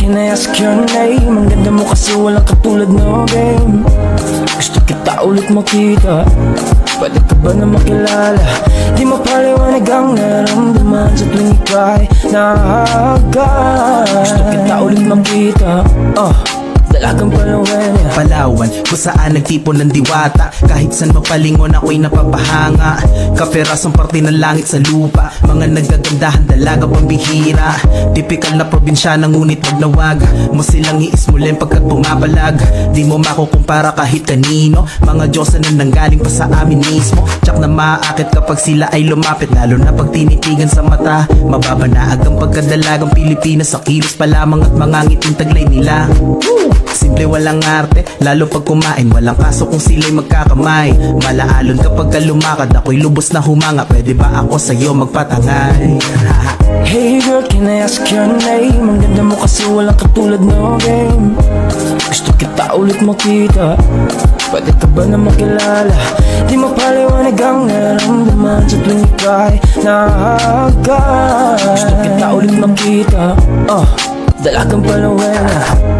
can I ask your name? Ang ganda mo kasi walang katulad no game. Gusto kita ulit makita, pwede ka ba na makilala? Di mapaliwanag ang naramdaman sa tuwing ika'y nahahagan. Gusto kita ulit makita, Dalagang Palawan, kung saan nagtipon ng diwata. Kahit saan mapalingon ako'y napapahanga. Kaperasong parte ng langit sa lupa. Mga nagagandahan dalaga pambihira. Tipikal na probinsyana ngunit wag na wag mo silang iismulin pagkat pumapalag. Di mo makukumpara kahit kanino. Mga Diyosa na nanggaling pa sa amin mismo. Tsak na maaakit kapag sila ay lumapit. Lalo na pag tinitigan sa mata. Mababanaag ang pagkadalagang Pilipinas. Sa kilos pa lamang at mga ngiting taglay nila. Simple walang arte, lalo pag kumain. Walang kaso kung sila'y magkakamay. Malaalon kapag ka lumakad, ako'y lubos na humanga. Pwede ba ako sa'yo magpatangay? Hey girl, can I ask your name? Ang ganda mo kasi walang katulad no game. Gusto kita ulit makita, pwede ka ba na makilala? Di mapaliwanag ang naramdaman sa tuwing ika'y nahahagan. Gusto kita ulit makita, Dalagang Palawena.